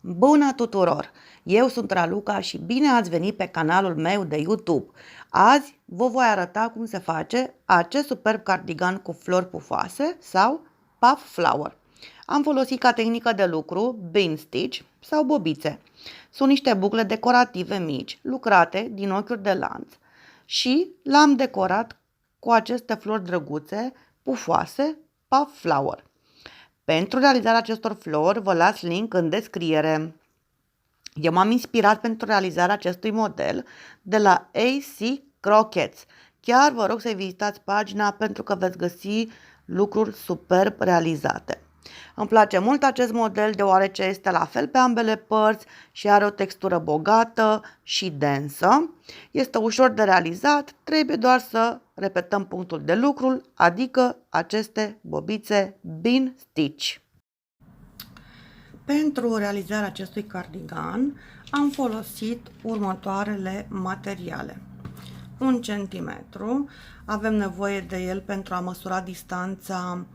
Bună tuturor! Eu sunt Raluca și bine ați venit pe canalul meu de YouTube. Azi vă voi arăta cum se face acest superb cardigan cu flori pufoase sau puff flower. Am folosit ca tehnică de lucru bean stitch sau bobițe. Sunt niște bucle decorative mici, lucrate din ochiuri de lanț și l-am decorat cu aceste flori drăguțe, pufoase, puff flower. Pentru realizarea acestor flori vă las link în descriere. Eu m-am inspirat pentru realizarea acestui model de la AC Croquettes. Chiar vă rog să vizitați pagina pentru că veți găsi lucruri superb realizate. Îmi place mult acest model deoarece este la fel pe ambele părți și are o textură bogată și densă. Este ușor de realizat, trebuie doar să repetăm punctul de lucru, adică aceste bobițe bean stitch. Pentru realizarea acestui cardigan am folosit următoarele materiale. 1 cm, avem nevoie de el pentru a măsura distanța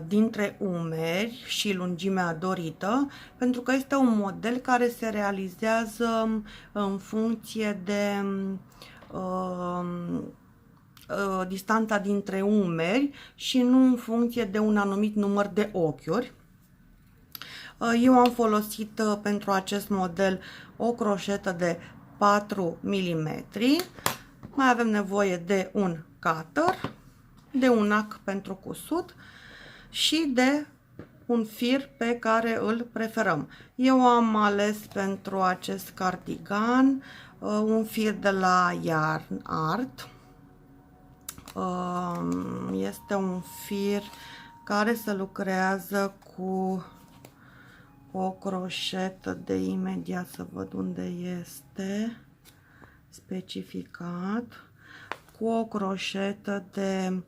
dintre umeri și lungimea dorită, pentru că este un model care se realizează în funcție de distanța dintre umeri și nu în funcție de un anumit număr de ochiuri. Eu am folosit pentru acest model o croșetă de 4 mm. Mai avem nevoie de un cutter, de un ac pentru cusut și de un fir pe care îl preferăm. Eu am ales pentru acest cardigan un fir de la Yarn Art. Este un fir care se lucrează cu o croșetă de imediat, să văd unde este specificat, cu o croșetă de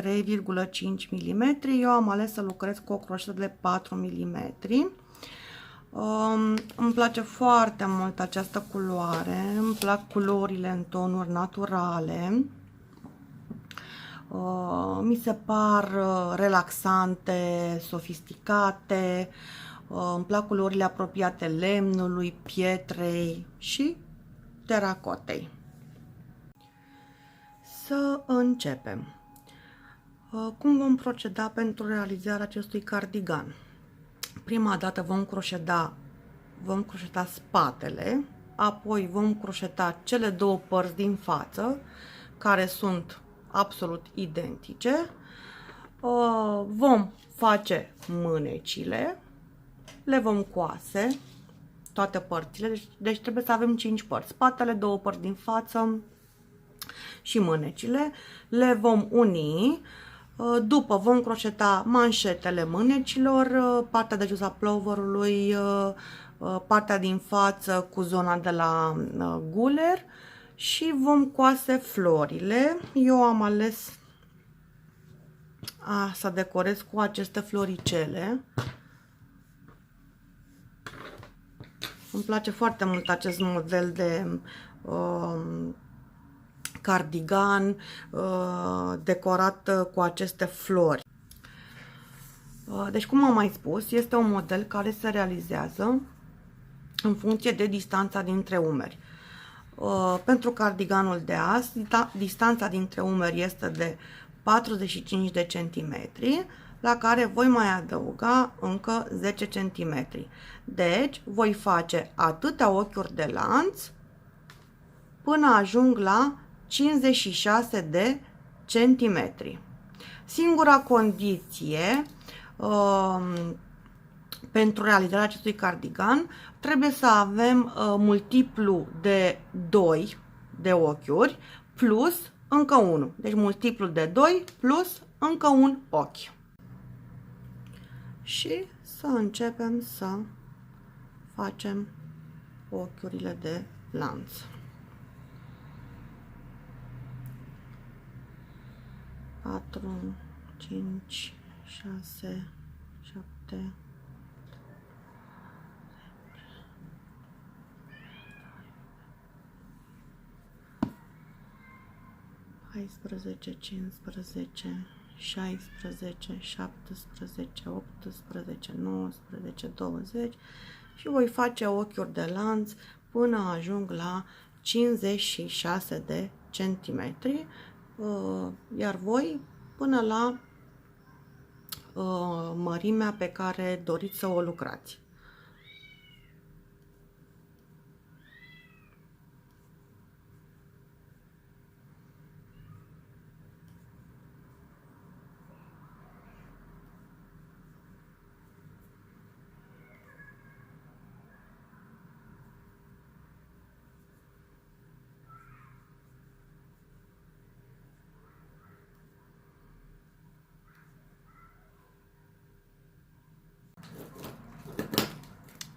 3,5 mm. Eu am ales să lucrez cu o croșetă de 4 mm. Îmi place foarte mult această culoare, îmi plac culorile în tonuri naturale. Mi se par relaxante, sofisticate, îmi plac culorile apropiate lemnului, pietrei și teracotei. Să începem. Cum vom proceda pentru realizarea acestui cardigan? Prima dată vom croșeta spatele, apoi vom croșeta cele două părți din față, care sunt absolut identice. Vom face mânecile, le vom coase toate părțile, deci trebuie să avem 5 părți, spatele, două părți din față și mânecile, le vom uni. După vom croșeta manșetele mânecilor, partea de jos a ploverului, partea din față cu zona de la guler și vom coase florile. Eu am ales să decorez cu aceste floricele. Îmi place foarte mult acest model de cardigan decorat cu aceste flori. Deci, cum am mai spus, este un model care se realizează în funcție de distanța dintre umeri. Pentru cardiganul de azi, distanța dintre umeri este de 45 de centimetri, la care voi mai adăuga încă 10 cm. Deci, voi face atâtea ochiuri de lanț până ajung la 56 de centimetri. Singura condiție pentru realizarea acestui cardigan trebuie să avem multiplu de 2 de ochiuri plus încă 1. Deci multiplu de 2 plus încă un ochi. Și să începem să facem ochiurile de lanț. Patru, 5, 6, 7, 14, 15, 16, 17, 18, 19, 20 și voi face ochiuri de lanț până ajung la 56 de centimetri, iar voi până la mărimea pe care doriți să o lucrați.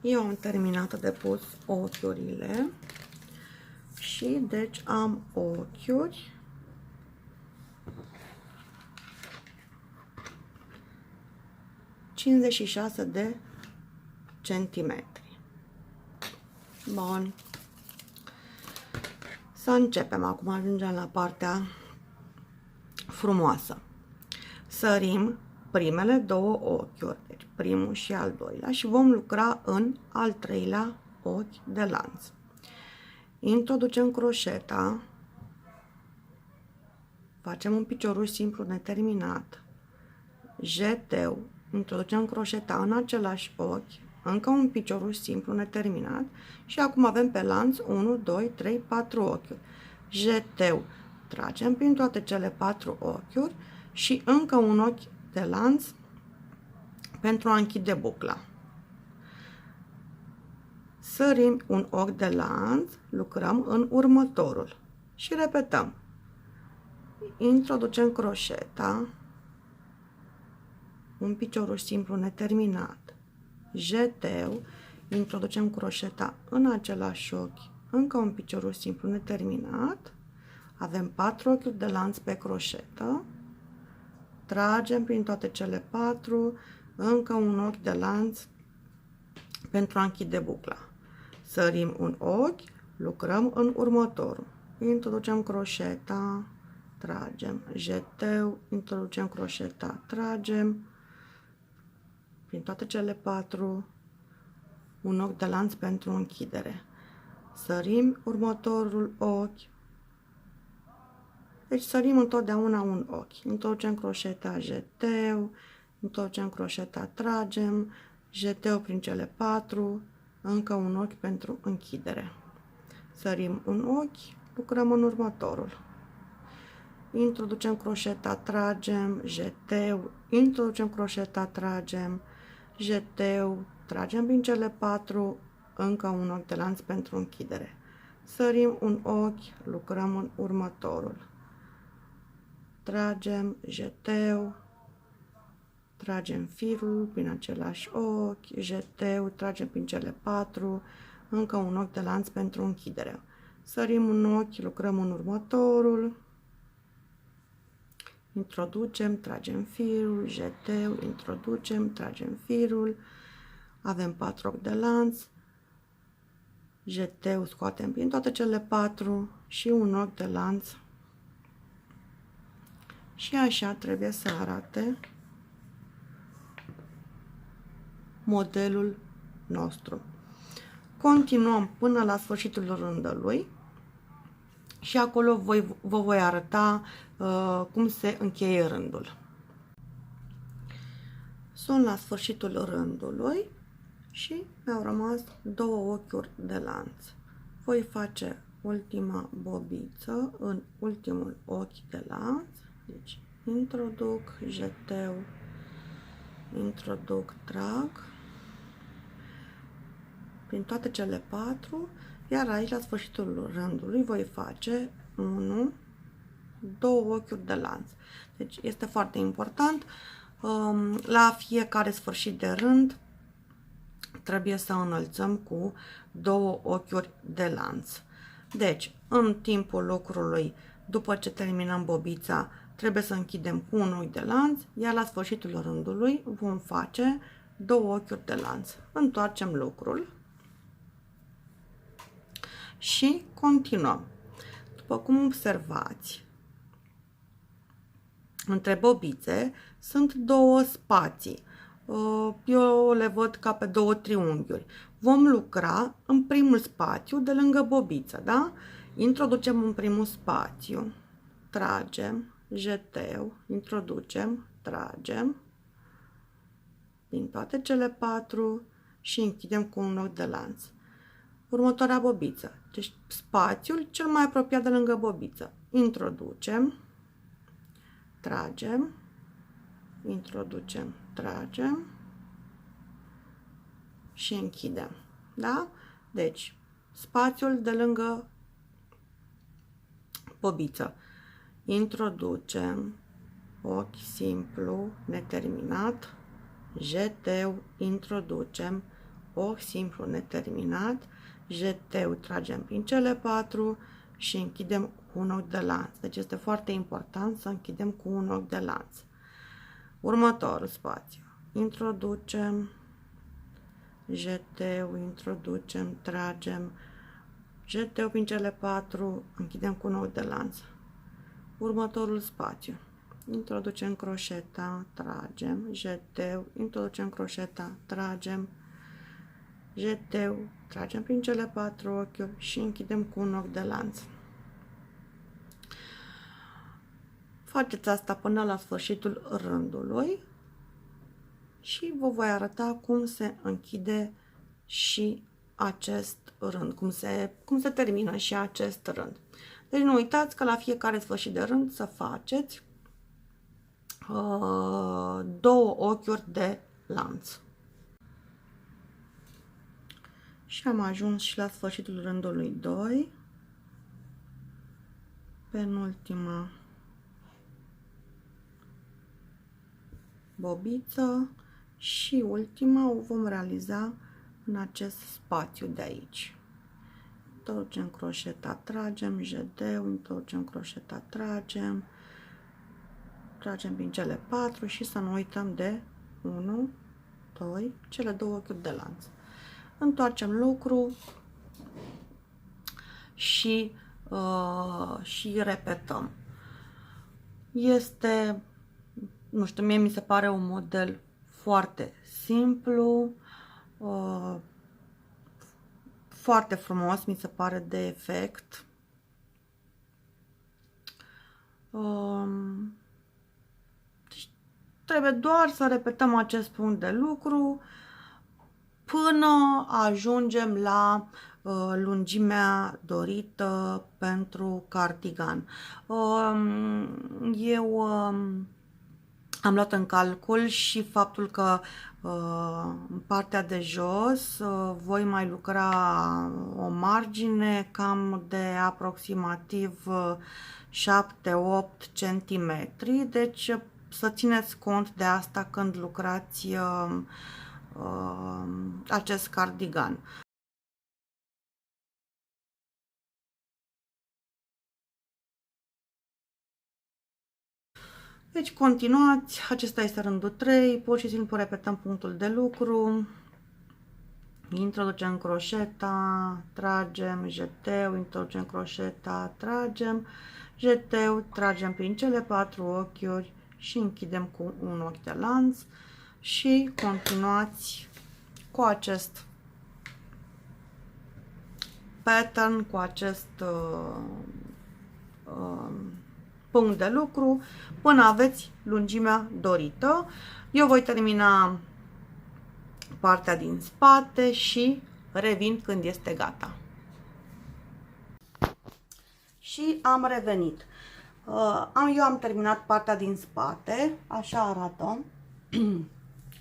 Eu am terminat de pus ochiurile și deci am ochiuri ...56 de centimetri. Bun. Să începem. Acum ajungem la partea frumoasă. Sărim primele două ochiuri, deci primul și al doilea, și vom lucra în al treilea ochi de lanț. Introducem croșeta, facem un picioruș simplu neterminat, jeteu, introducem croșeta în același ochi, încă un picioruș simplu neterminat și acum avem pe lanț 1, 2, 3, 4 ochiuri. Jeteu, tragem prin toate cele 4 ochiuri și încă un ochi de lanț pentru a închide bucla. Sărim un ochi de lanț, lucrăm în următorul și repetăm. Introducem croșeta, un picioruș simplu neterminat, jeteu, introducem croșeta în același ochi, încă un picioruș simplu neterminat, avem 4 ochiuri de lanț pe croșetă, tragem prin toate cele 4, încă un ochi de lanț pentru a închide bucla. Sărim un ochi, lucrăm în următorul. Introducem croșeta, tragem, jeteu, introducem croșeta, tragem prin toate cele 4, un ochi de lanț pentru închidere. Sărim următorul ochi. Deci sărim întotdeauna un ochi. Introducem croșeta, jeteu, introducem croșeta, tragem, jeteu prin cele 4, încă un ochi pentru închidere. Sărim un ochi, lucrăm în următorul. Introducem croșeta, tragem, jeteu, introducem croșeta, tragem, jeteu, tragem prin cele 4, încă un ochi de lanț pentru închidere. Sărim un ochi, lucrăm în următorul. Tragem, jeteu, tragem firul prin același ochi, jeteu, tragem prin cele 4, încă un ochi de lanț pentru închidere. Sărim un ochi, lucrăm în următorul. Introducem, tragem firul, jeteu, introducem, tragem firul, avem 4 ochi de lanț, jeteu, scoatem prin toate cele 4 și un ochi de lanț. Și așa trebuie să arate modelul nostru. Continuăm până la sfârșitul rândului și acolo vă voi arăta cum se încheie rândul. Sunt la sfârșitul rândului și mi-au rămas 2 ochiuri de lanț. Voi face ultima bobiță în ultimul ochi de lanț. Deci introduc, jeteu, introduc, trag prin toate cele 4, iar aici la sfârșitul rândului voi face 1, 2 ochiuri de lanț. Deci este foarte important, la fiecare sfârșit de rând trebuie să înălțăm cu 2 ochiuri de lanț. Deci în timpul lucrului, după ce terminăm bobița, trebuie să închidem cu un ochi de lanț, iar la sfârșitul rândului vom face 2 ochiuri de lanț. Întoarcem lucrul și continuăm. După cum observați, Între bobițe sunt două spații. Eu le văd ca pe două triunghiuri. Vom lucra în primul spațiu de lângă bobiță, da? Introducem în primul spațiu, tragem, jeteu, introducem, tragem din toate cele 4 și închidem cu un ochi de lanț. Următoarea bobiță, deci spațiul cel mai apropiat de lângă bobiță. Introducem, tragem, introducem, tragem și închidem. Da? Deci, spațiul de lângă bobiță. Introducem, ochi simplu, neterminat, jeteu, introducem, ochi simplu, neterminat, jeteu, tragem prin cele 4 și închidem cu un ochi de lanț. Deci este foarte important să închidem cu un ochi de lanț. Următorul spațiu. Introducem, jeteu, introducem, tragem, jeteu prin cele 4, închidem cu un ochi de lanț. Următorul spațiu. Introducem croșeta, tragem, jeteu, introducem croșeta, tragem, jeteu, tragem prin cele 4 ochiuri și închidem cu un ochi de lanț. Faceți asta până la sfârșitul rândului și vă voi arăta cum se închide și acest rând, cum se termină și acest rând. Deci nu uitați că la fiecare sfârșit de rând să faceți două ochiuri de lanț. Și am ajuns și la sfârșitul rândului 2, penultima bobiță și ultima o vom realiza în acest spațiu de aici. Introducem croșeta, tragem, jeteu, introducem croșeta, tragem, tragem prin cele 4 și să nu uităm de 1, 2, cele două ochiuri de lanț. Întoarcem lucru și repetăm. Este, nu știu, mie mi se pare un model foarte simplu, foarte frumos, mi se pare de efect. Trebuie doar să repetăm acest punct de lucru până ajungem la lungimea dorită pentru cardigan. Eu am luat în calcul și faptul că în partea de jos voi mai lucra o margine cam de aproximativ 7-8 cm, deci să țineți cont de asta când lucrați acest cardigan. Deci continuați, acesta este rândul 3, pur și simplu repetăm punctul de lucru, introducem croșeta, tragem, jeteu, introducem croșeta, tragem, jeteu, tragem prin cele 4 ochiuri și închidem cu un ochi de lanț și continuați cu acest pattern, cu acest punct de lucru până aveți lungimea dorită. Eu voi termina partea din spate și revin când este gata. Și am revenit. Eu am terminat partea din spate, așa arată.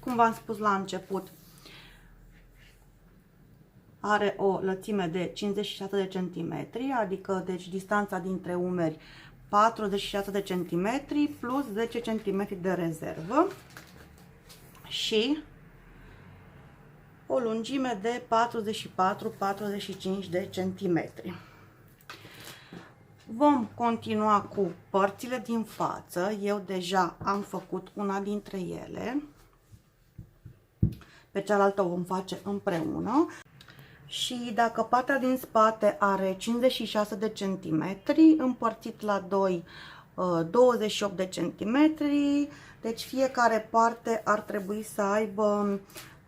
Cum v-am spus la început, are o lățime de 56 de centimetri, adică deci distanța dintre umeri 46 de centimetri plus 10 centimetri de rezervă și o lungime de 44-45 de centimetri. Vom continua cu părțile din față. Eu deja am făcut una dintre ele. Pe cealaltă o vom face împreună. Și dacă partea din spate are 56 de centimetri, împărțit la 2 28 de centimetri, deci fiecare parte ar trebui să aibă 23-24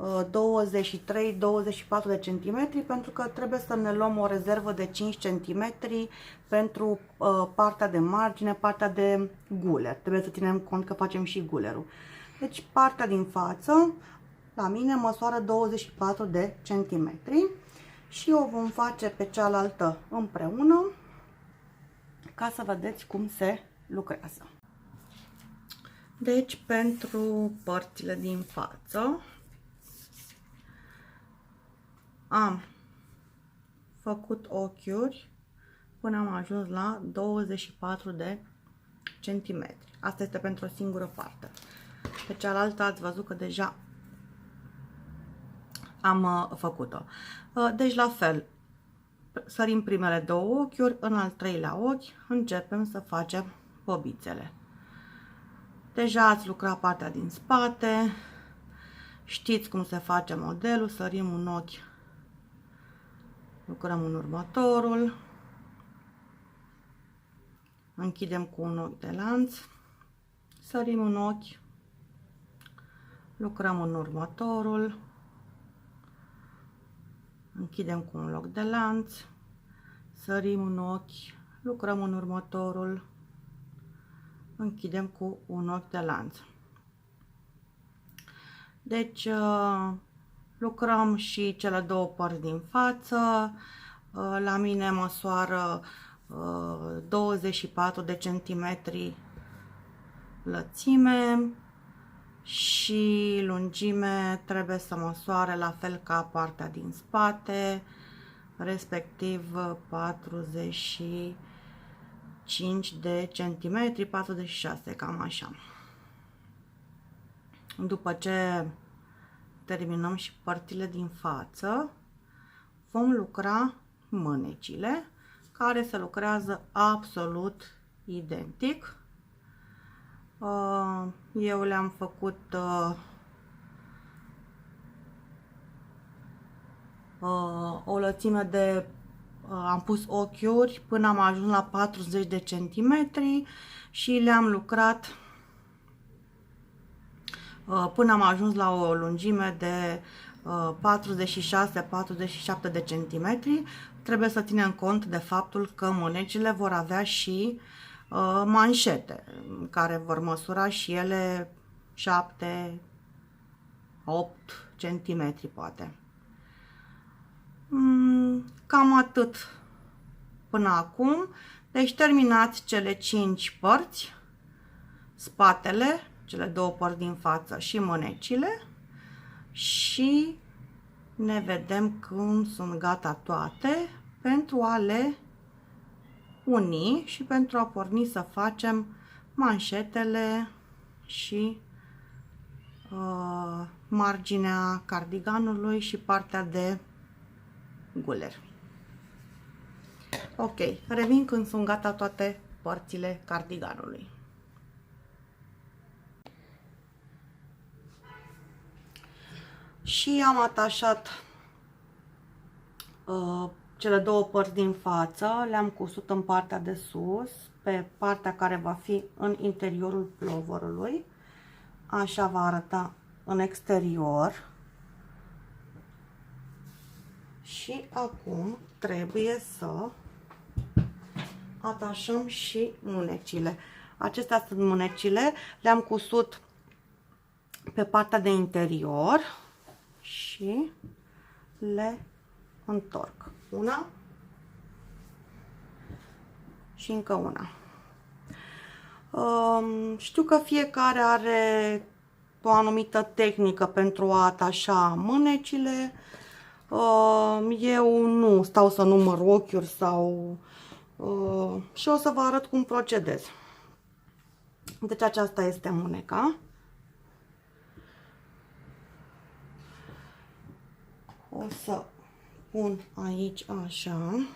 de centimetri, pentru că trebuie să ne luăm o rezervă de 5 centimetri pentru partea de margine, partea de guler. Trebuie să ținem cont că facem și gulerul. Deci partea din față la mine măsoară 24 de centimetri și o vom face pe cealaltă împreună ca să vedeți cum se lucrează. Deci pentru părțile din față am făcut ochiuri până am ajuns la 24 de centimetri. Asta este pentru o singură parte. Pe cealaltă ați văzut că deja am făcut-o. Deci la fel, sărim primele două ochiuri, în al treilea ochi începem să facem bobițele. Deja ați lucrat partea din spate, știți cum se face modelul, sărim un ochi, lucrăm în următorul, închidem cu un ochi de lanț, sărim un ochi, lucrăm în următorul, închidem cu un loc de lanț, sărim un ochi, lucrăm în următorul, închidem cu un ochi de lanț. Deci lucrăm și cele două părți din față. La mine măsoară 24 de centimetri lățime și lungime trebuie să măsoare la fel ca partea din spate, respectiv 45 de centimetri, 46, cam așa. După ce terminăm și părțile din față, vom lucra mânecile, care se lucrează absolut identic. Eu le-am făcut o lățime de am pus ochiuri până am ajuns la 40 de centimetri și le-am lucrat până am ajuns la o lungime de 46-47 de centimetri. Trebuie să ținem cont de faptul că mânecile vor avea și manșete care vor măsura și ele 7-8 centimetri poate. Cam atât până acum. Deci terminați cele 5 părți, spatele, cele două părți din față și mânecile, și ne vedem cum sunt gata toate pentru a le uni și pentru a porni să facem manșetele și marginea cardiganului și partea de guler. Ok, revin când sunt gata toate părțile cardiganului. Și am atașat cele două părți din față, le-am cusut în partea de sus, pe partea care va fi în interiorul plovorului. Așa va arăta în exterior. Și acum trebuie să atașăm și mânecile. Acestea sunt mânecile, le-am cusut pe partea de interior și le întorc. Una și încă una. Știu că fiecare are o anumită tehnică pentru a atașa mânecile. Eu nu stau să număr ochiuri sau și o să vă arăt cum procedez. Deci aceasta este mâneca. O să pun aici așa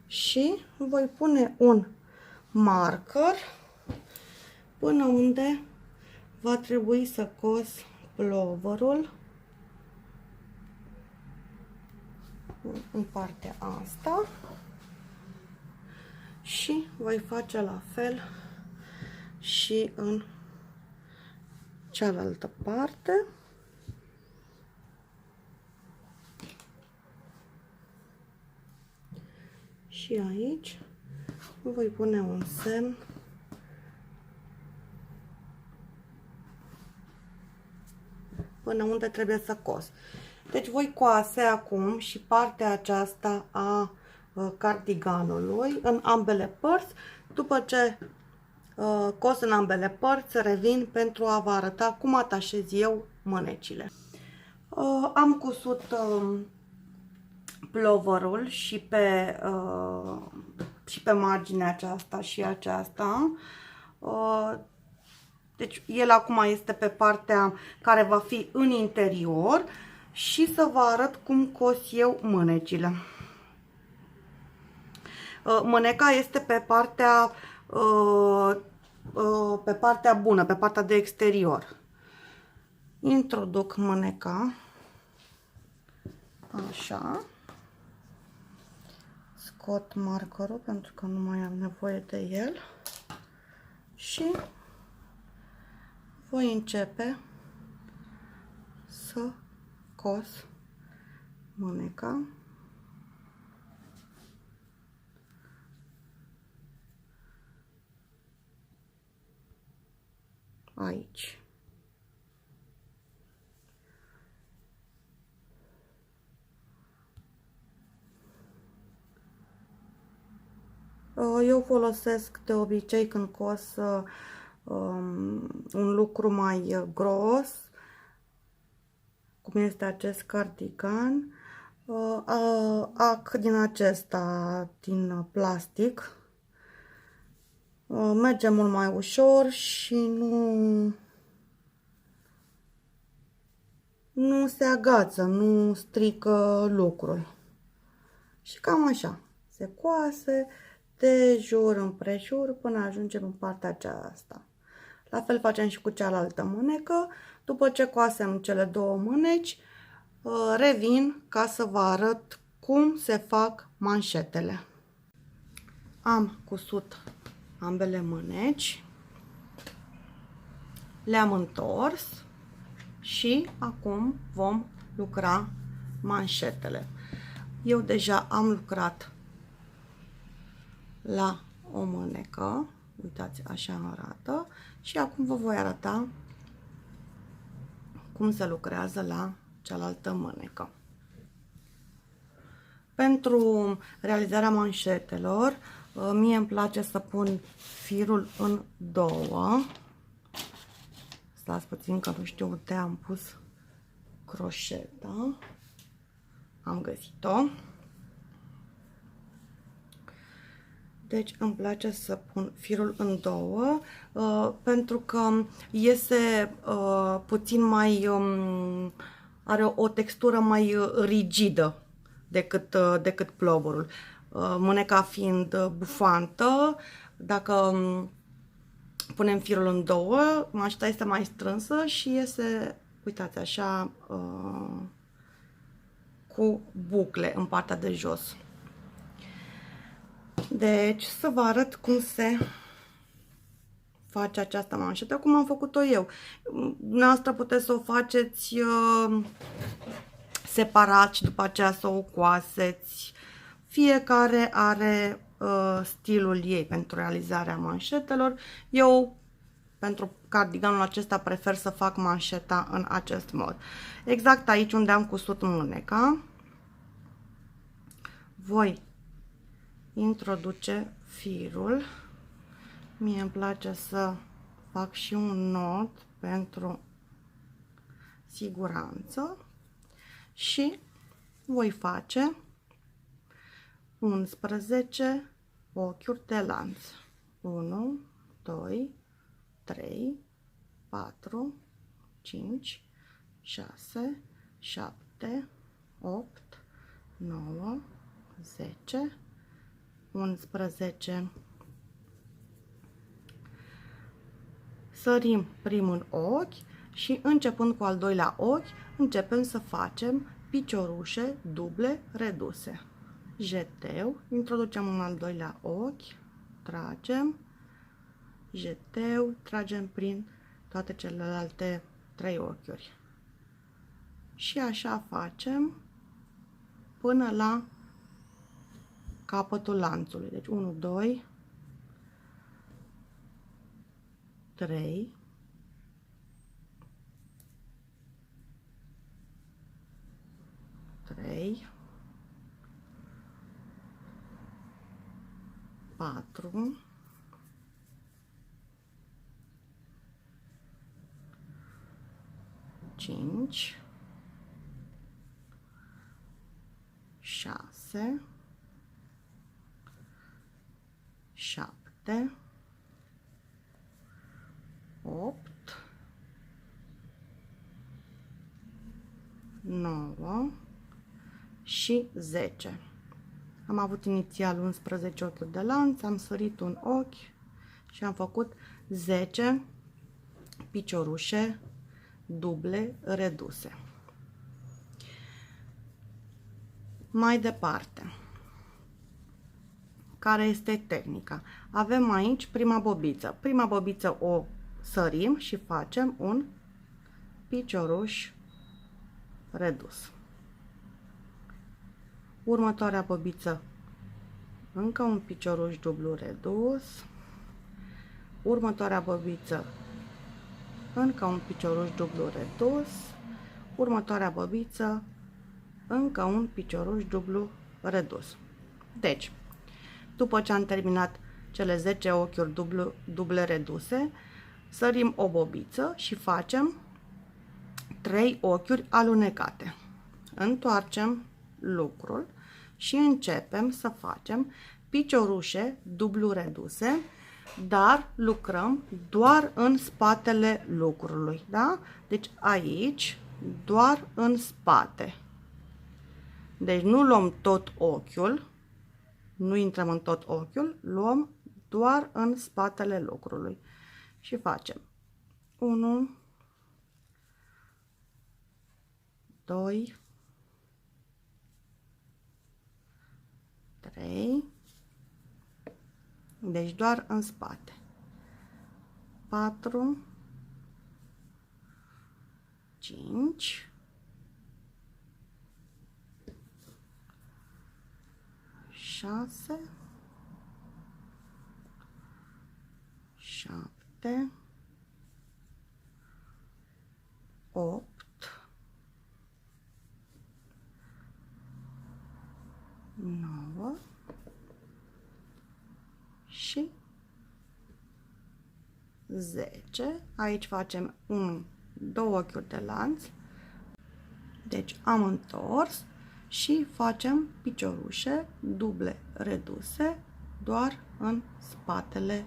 și voi pune un marker până unde va trebui să cos ploverul în partea asta Și voi face la fel și în cealaltă parte. Și aici voi pune un semn până unde trebuie să cos. Deci voi coase acum și partea aceasta a cardiganului în ambele părți. După ce cos în ambele părți, revin pentru a vă arăta cum atașez eu mânecile. Am cusut ploverul și pe marginea aceasta și aceasta. Deci el acum este pe partea care va fi în interior și să vă arăt cum cos eu mânecile. Mâneca este pe partea bună, pe partea de exterior. Introduc mâneca așa. Scot markerul pentru că nu mai am nevoie de el și voi începe să cos mâneca aici. Eu folosesc de obicei când cos un lucru mai gros, cum este acest cardigan, ac din acesta, din plastic. Merge mult mai ușor și nu se agață, nu strică lucrul. Și cam așa, se coase de jur împrejur până ajungem în partea aceasta. La fel facem și cu cealaltă mânecă. După ce coasem cele două mâneci, revin ca să vă arăt cum se fac manșetele. Am cusut ambele mâneci, le-am întors și acum vom lucra manșetele. Eu deja am lucrat la o mânecă, uitați, așa arată, și acum vă voi arăta cum se lucrează la cealaltă mânecă. Pentru realizarea manșetelor, mie îmi place să pun firul în două. Stați puțin că nu știu unde am pus croșeta. Am găsit-o. Deci îmi place să pun firul în două, pentru că iese puțin mai, are o textură mai rigidă decât ploverul. Mâneca fiind bufantă, dacă punem firul în două, manșeta este mai strânsă și iese, uitați, așa, cu bucle în partea de jos. Deci, să vă arăt cum se face această manșetă, cum am făcut-o eu. Dumneavoastră puteți să o faceți separat și după aceea să o coaseți. Fiecare are stilul ei pentru realizarea manșetelor. Eu, pentru cardiganul acesta, prefer să fac manșeta în acest mod. Exact aici unde am cusut mâneca, voi introduce firul. Mie îmi place să fac și un nod pentru siguranță și voi face 11 ochiuri de lanț. 1, 2, 3, 4, 5, 6, 7, 8, 9, 10, 11. Sărim primul ochi și începând cu al doilea ochi, începem să facem piciorușe duble reduse. Jeteu, introducem un al doilea ochi, tragem, jeteu, tragem prin toate celelalte 3 ochiuri. Și așa facem până la capătul lanțului. Deci 1, 2, 3, 3, 4, 5, 6, 7, 8, 9 și 10. Am avut inițial 11 ochiuri de lanț, am sărit un ochi și am făcut 10 piciorușe duble reduse. Mai departe, care este tehnica? Avem aici prima bobiță. Prima bobiță o sărim și facem un picioruș redus. Următoarea bobiță, încă un picioruș dublu redus. Următoarea bobiță, încă un picioruș dublu redus. Următoarea bobiță, încă un picioruș dublu redus. Deci, după ce am terminat cele 10 ochiuri duble reduse, sărim o bobiță și facem 3 ochiuri alunecate. Întoarcem lucrul și începem să facem piciorușe dublu reduse, dar lucrăm doar în spatele lucrului, da? Deci aici doar în spate. Deci nu luăm tot ochiul, nu intrăm în tot ochiul, luăm doar în spatele lucrului și facem 1, 2, 3, deci doar în spate, 4, 5, 6, 7, 8, 9 și 10. Aici facem 2 ochiuri de lanț. Deci am întors și facem piciorușe duble reduse doar în spatele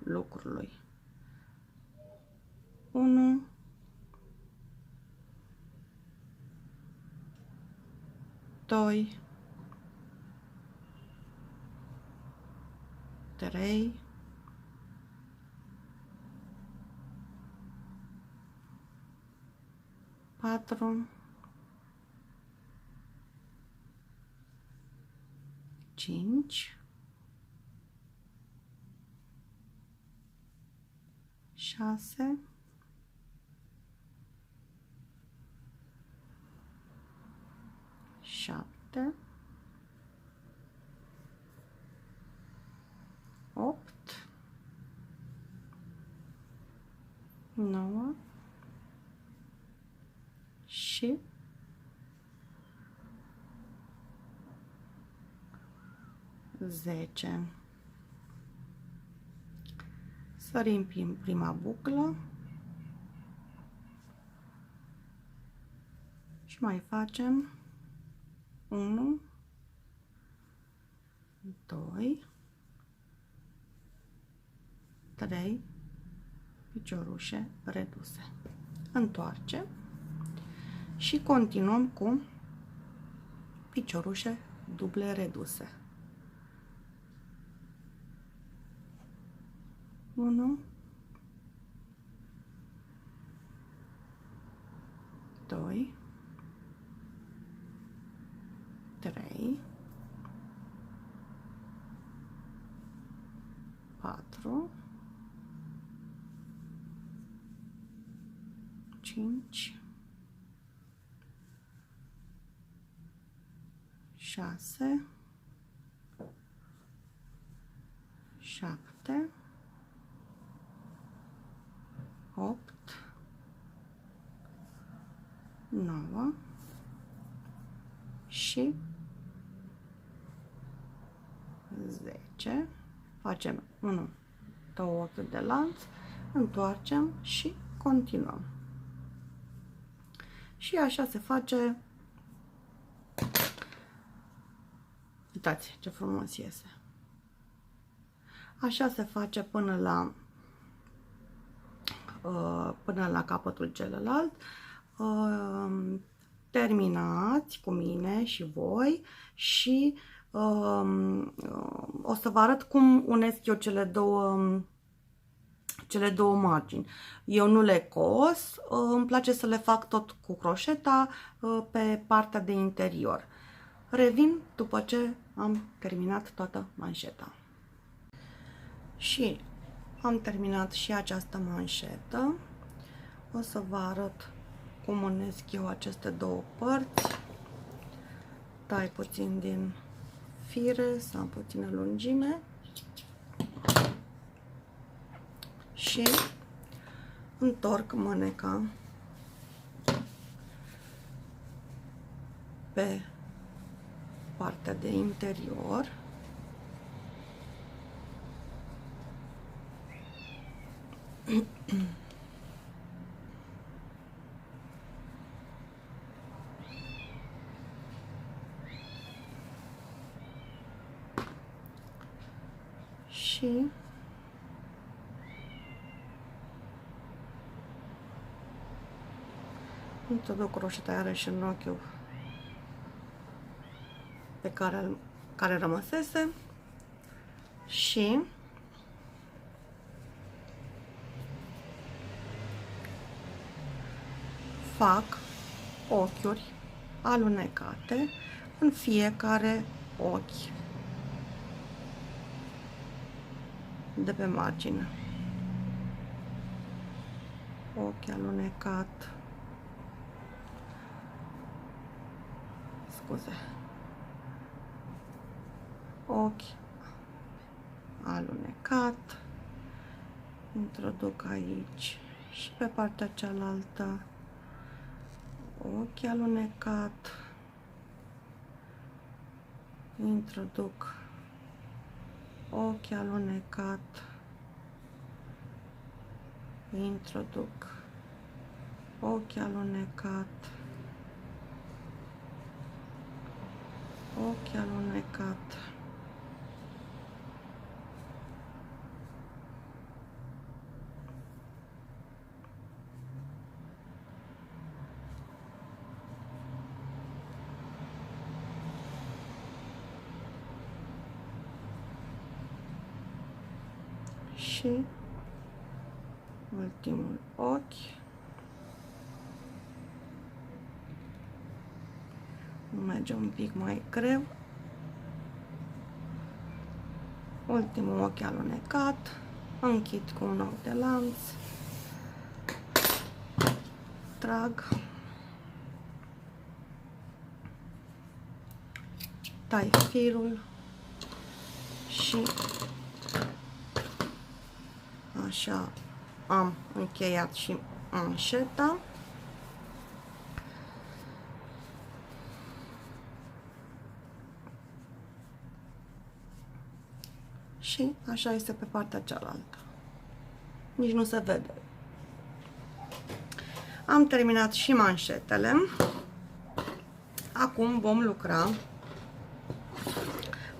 lucrului. 1, 2, 3, 4, 5, 6, 7, 8, 9 și 10. Sărim prin prima buclă și mai facem 1, 2, 3 piciorușe reduse. Întoarcem și continuăm cu piciorușe duble reduse. 1, 2, 3, 5, 6, 7, 8, 9 și 10. Facem 1, 2 ochi de lanț, întoarcem și continuăm. Și așa se face. Uitați ce frumos iese. Așa se face până la capătul celălalt. Terminați cu mine și voi și o să vă arăt cum unesc eu cele două margini. Eu nu le cos, îmi place să le fac tot cu croșeta pe partea de interior. Revin după ce am terminat toată manșeta. Și am terminat și această manșetă. O să vă arăt cum unesc eu aceste două părți. Tai puțin din fire, să am puțină lungime. Și întorc mâneca pe partea de interior. Și introduc croșeta iarăși în ochiul pe care rămăsese și fac ochiuri alunecate în fiecare ochi de pe margine. Ochi alunecat, ochi alunecat, introduc aici și pe partea cealaltă ochi alunecat, introduc ochi alunecat, introduc ochi alunecat, ochi alunecat, și ultimul ochi. Merge un pic mai greu. Ultimul ochi alunecat. Închid cu un ochi de lanț. Trag. Tai firul și așa am încheiat și manșeta. Și așa este pe partea cealaltă. Nici nu se vede. Am terminat și manșetele. Acum vom lucra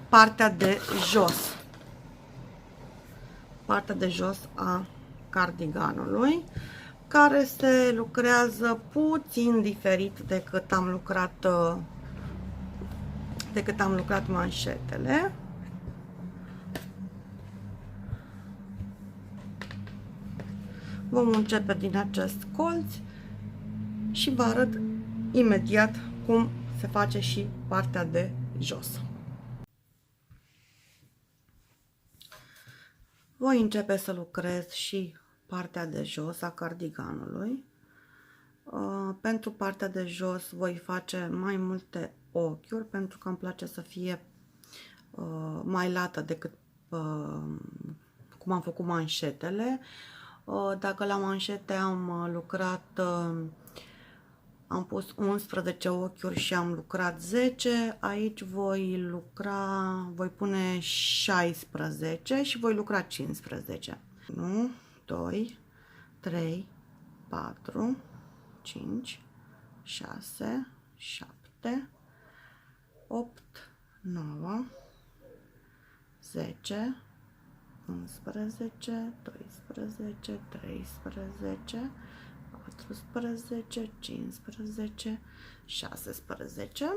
partea de jos. Partea de jos a cardiganului, care se lucrează puțin diferit decât am lucrat manșetele. Vom începe din acest colț și vă arăt imediat cum se face și partea de jos. Voi începe să lucrez și partea de jos a cardiganului. Pentru partea de jos voi face mai multe ochiuri pentru că îmi place să fie mai lată decât cum am făcut manșetele. Dacă la manșete am lucrat, am pus 11 ochiuri și am lucrat 10, aici voi pune 16 și voi lucra 15. 1, 2, 3, 4, 5, 6, 7, 8, 9, 10, 11, 12, 13, 14, 15, 16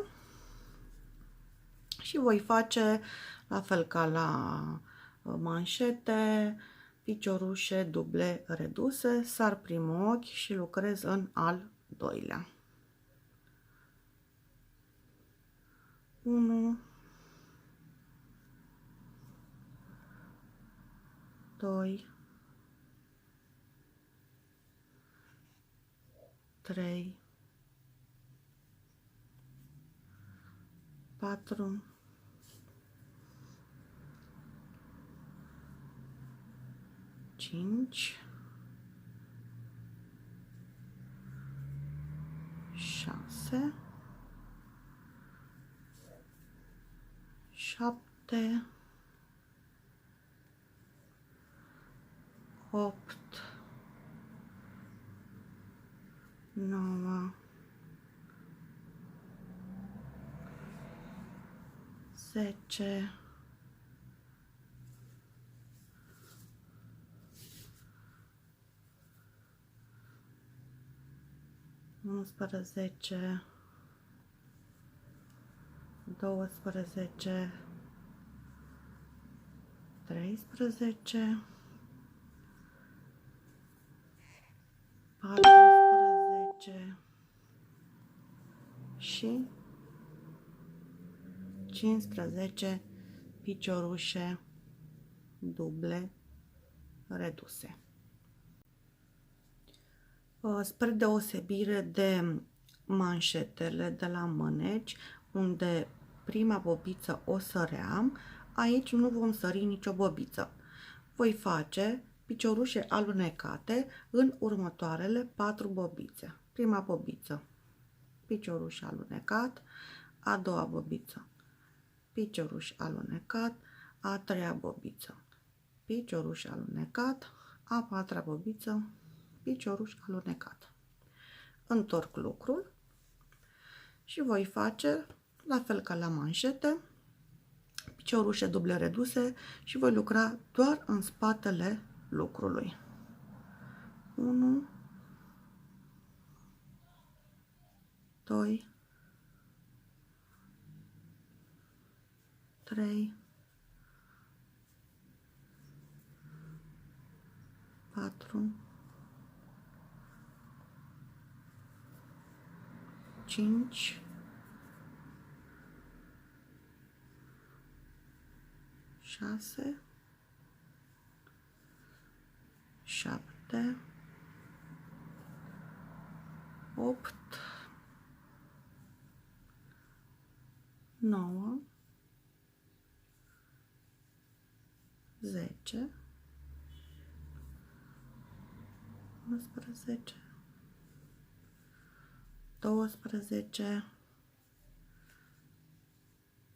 și voi face la fel ca la manșete, piciorușe duble reduse, sar primul ochi și lucrez în al doilea. 1, 2, 3, 4, 5, 6, 7, 8, 9, 10, 11, 12, 13, 14 și 15 piciorușe duble reduse. Spre deosebire de manșetele de la mâneci, unde prima bobiță o săream, aici nu vom sări nicio bobiță. Voi face piciorușe alunecate în următoarele 4 bobițe. Prima bobiță, picioruș alunecat, a doua bobiță, picioruș alunecat, a treia bobiță, picioruș alunecat, a patra bobiță, picioruș alunecat. Întorc lucrul și voi face la fel ca la manșete, piciorușe duble reduse și voi lucra doar în spatele lucrului. 1, 2, 3, 4, 5, 6, 7, 8, 9, 10, 11, 12,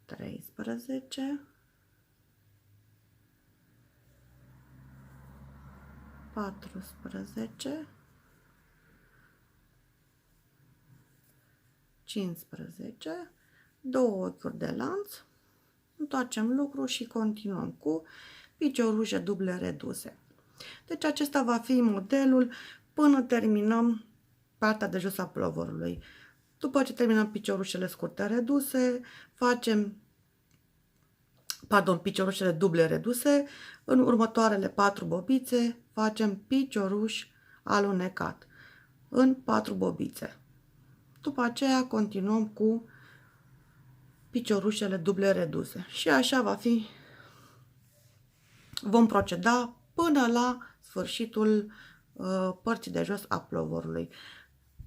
13, 14, 15, două ochiuri de lanț, întoarcem lucrul și continuăm cu piciorușe duble reduse. Deci acesta va fi modelul până terminăm partea de jos a puloverului. După ce terminăm piciorușele scurte reduse, facem piciorușele duble reduse, în următoarele 4 bobițe facem picioruș alunecat în 4 bobițe. După aceea continuăm cu piciorușele duble reduse și așa va fi, vom proceda până la sfârșitul părții de jos a puloverului.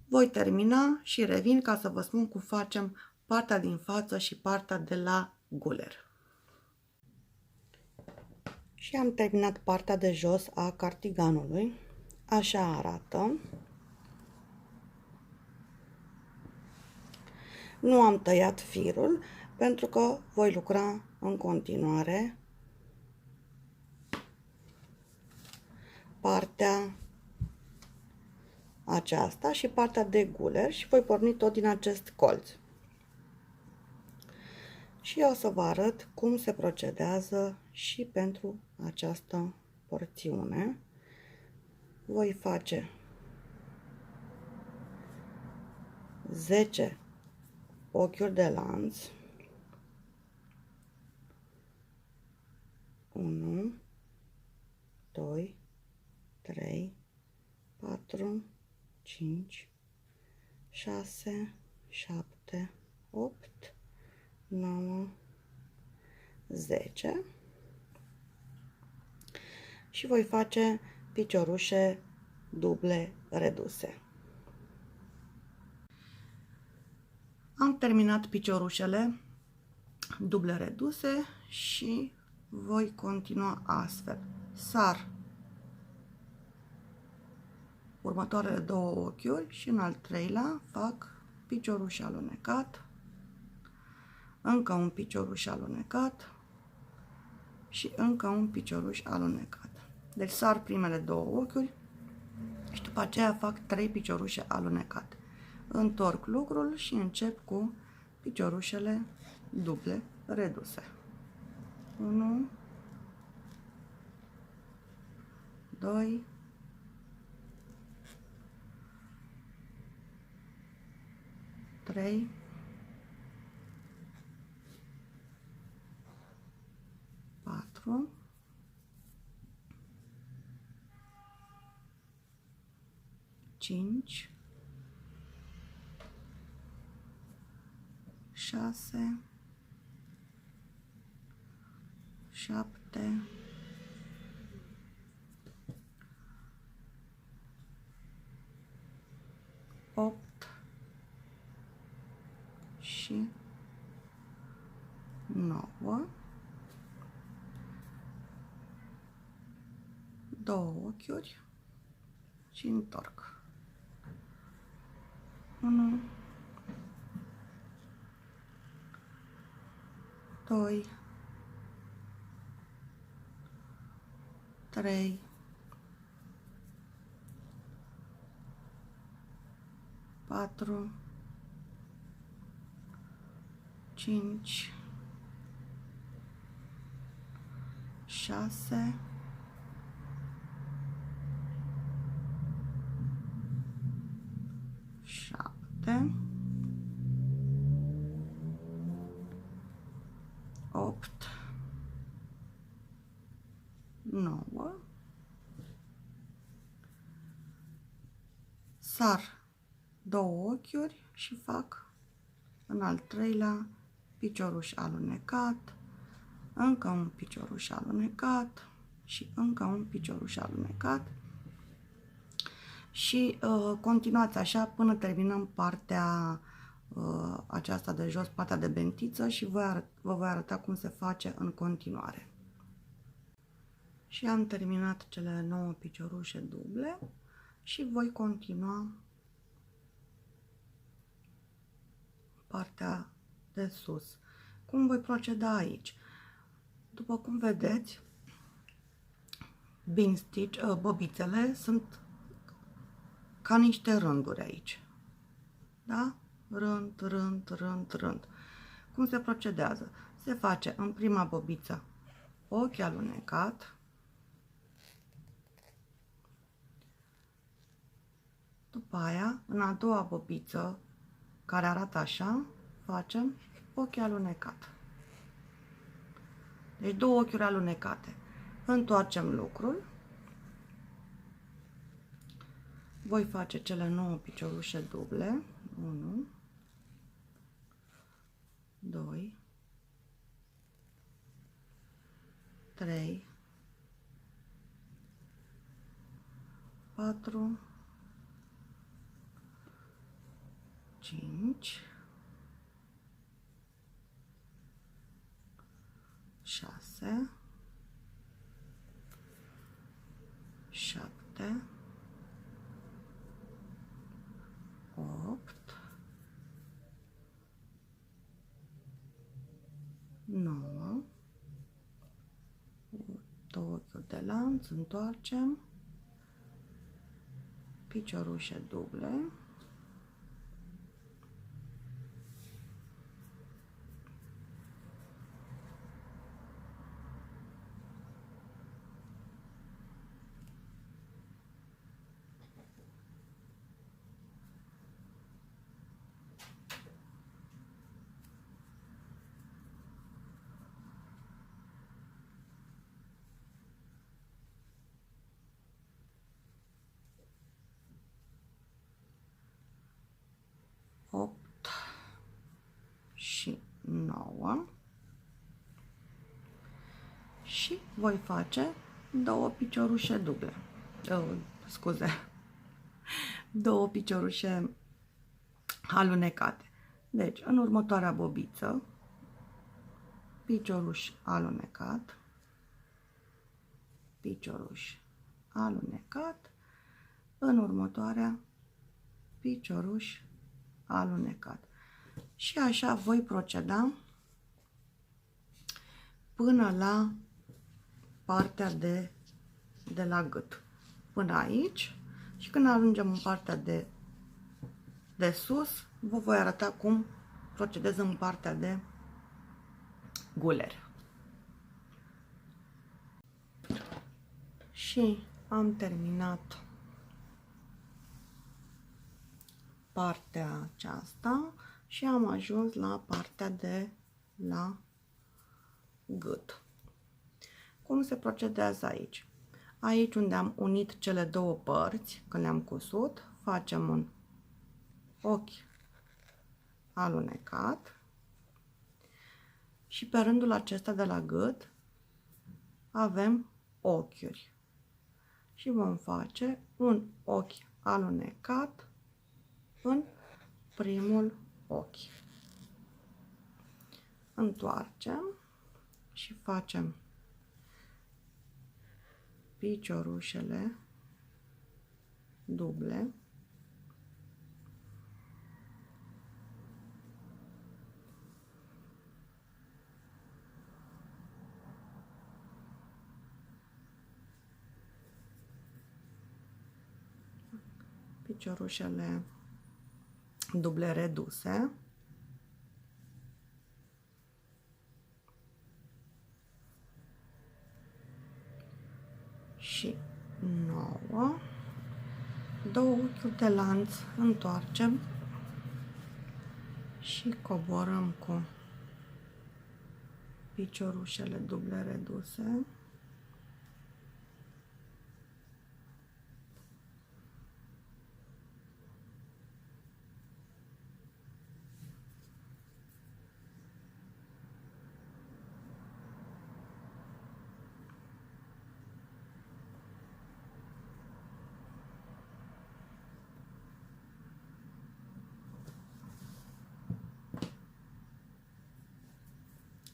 Voi termina și revin ca să vă spun cum facem partea din față și partea de la guler. Și am terminat partea de jos a cardiganului. Așa arată. Nu am tăiat firul pentru că voi lucra în continuare partea aceasta și partea de guler și voi porni tot din acest colț. Și o să vă arăt cum se procedează și pentru această porțiune. Voi face 10 ochiuri de lanț. 1, 2, 3, 4, 5, 6, 7, 8, 9, 10 și voi face piciorușe duble reduse. Am terminat piciorușele duble reduse și voi continua astfel. Sar următoarele două ochiuri și în al treilea fac picioruș alunecat, încă un picioruș alunecat și încă un picioruș alunecat. Deci sar primele două ochiuri și după aceea fac 3 piciorușe alunecate. Întorc lucrul și încep cu piciorușele duble reduse. 1, 2, 3, 4, 5, 6, 7, 8 și 9, 2 ochiuri și întorc. 1, 2, 3, 4, 5, 6, 7, 8, 9, sar 2 ochiuri și fac în al treilea picioruș alunecat, încă un picioruș alunecat și încă un picioruș alunecat și continuați așa până terminăm partea aceasta de jos, partea de bentiță și vă voi arăta cum se face în continuare. Și am terminat cele 9 piciorușe duble și voi continua partea de sus. Cum voi proceda aici? După cum vedeți, bean stitch, bobițele sunt ca niște rânduri aici. Da? Rând, rând, rând, rând. Cum se procedează? Se face în prima bobiță ochi alunecat, după aia, în a doua bobiță, care arată așa, facem ochi alunecat. Deci 2 ochiuri alunecate. Întoarcem lucrul. Voi face cele 9 piciorușe duble. 1, 2, 3, 4, 5, 6, 7, 8, 9, două ochiuri de lanț, întoarcem, piciorușe duble, și 9 și voi face două piciorușe duble, scuze, două piciorușe alunecate. Deci, în următoarea bobiță, picioruș alunecat, picioruș alunecat, în următoarea picioruș alunecat. Și așa voi proceda până la partea de la gât. Până aici. Și când ajungem în partea de sus, vă voi arăta cum procedez în partea de guler. Și am terminat partea aceasta și am ajuns la partea de la gât. Cum se procedează aici? Aici unde am unit cele două părți, când le-am cusut, facem un ochi alunecat și pe rândul acesta de la gât avem ochiuri și vom face un ochi alunecat în primul ochi. Întoarcem și facem piciorușele duble, piciorușele duble reduse, și 9, două ochiuri de lanț, întoarcem și coborăm cu piciorușele duble reduse.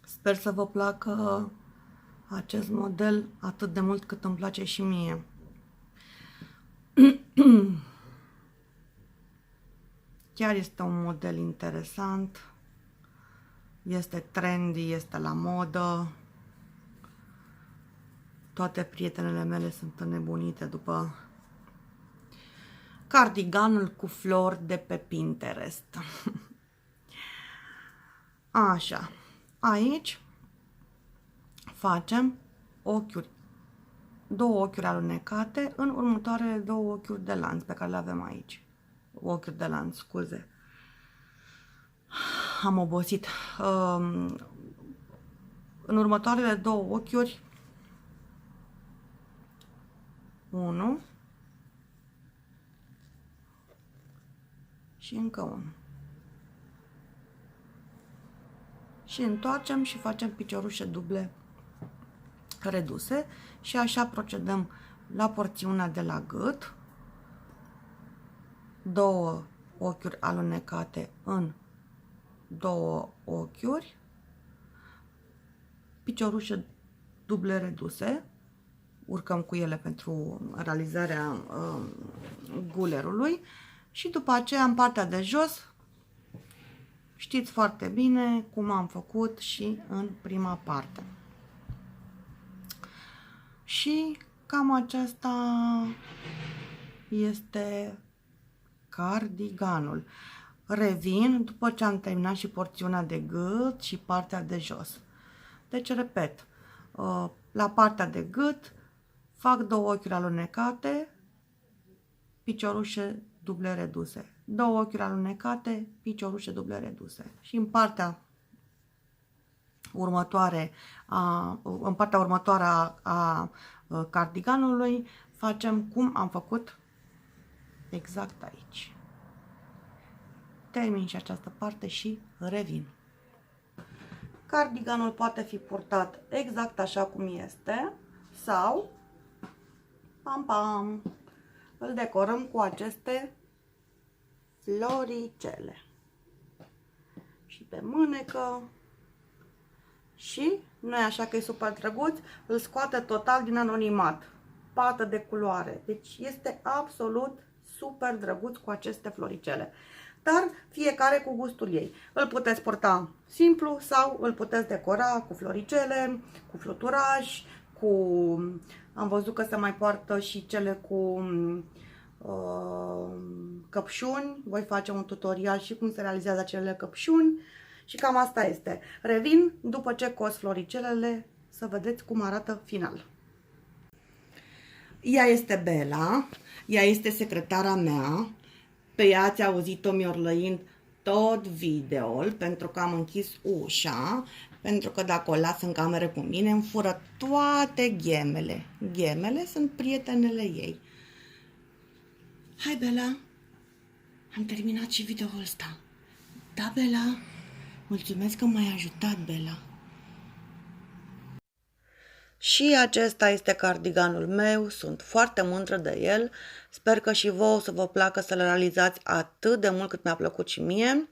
Sper să vă placă acest model atât de mult cât îmi place și mie. Chiar este un model interesant, este trendy, este la modă. Toate prietenele mele sunt înnebunite după cardiganul cu flori de pe Pinterest. Așa. Aici facem ochiuri, două ochiuri alunecate în următoarele două ochiuri de lanț pe care le avem aici. Ochiuri de lanț, scuze. Am obosit. În următoarele două ochiuri, 1 și încă 1. Și întoarcem și facem piciorușe duble reduse și așa procedăm la porțiunea de la gât, două ochiuri alunecate în 2 ochiuri, piciorușe duble reduse, urcăm cu ele pentru realizarea gulerului și după aceea în partea de jos știți foarte bine cum am făcut și în prima parte. Și cam acesta este cardiganul. Revin după ce am terminat și porțiunea de gât și partea de jos. Deci, repet, la partea de gât fac 2 ochiuri alunecate, piciorușe duble reduse. 2 ochiuri alunecate, piciorușe duble reduse. Și în partea următoare a cardiganului facem cum am făcut exact aici. Termin și această parte și revin. Cardiganul poate fi purtat exact așa cum este sau pam pam, îl decorăm cu aceste floricele și pe mânecă și nu e așa că e super drăguț, îl scoate total din anonimat, pată de culoare, deci este absolut super drăguț cu aceste floricele. Dar fiecare cu gustul ei. Îl puteți purta simplu sau îl puteți decora cu floricele, cu fluturaj, cu... Am văzut că se mai poartă și cele cu căpșuni. Voi face un tutorial și cum se realizează acele căpșuni. Și cam asta este. Revin după ce cos floricelele să vedeți cum arată final. Ea este Bella, ea este secretara mea. Pe ea ați auzit-o miorlăind tot videoul, pentru că am închis ușa, pentru că dacă o las în cameră cu mine îmi fură toate ghemele. Ghemele sunt prietenele ei. Hai, Bella, am terminat și videoul ăsta. Da, Bella, mulțumesc că m-ai ajutat, Bella. Și acesta este cardiganul meu, sunt foarte mândră de el, sper că și vouă să vă placă să-l realizați atât de mult cât mi-a plăcut și mie.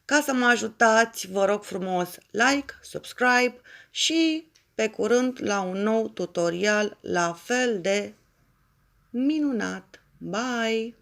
Ca să mă ajutați, vă rog frumos like, subscribe și pe curând la un nou tutorial la fel de minunat. Bye!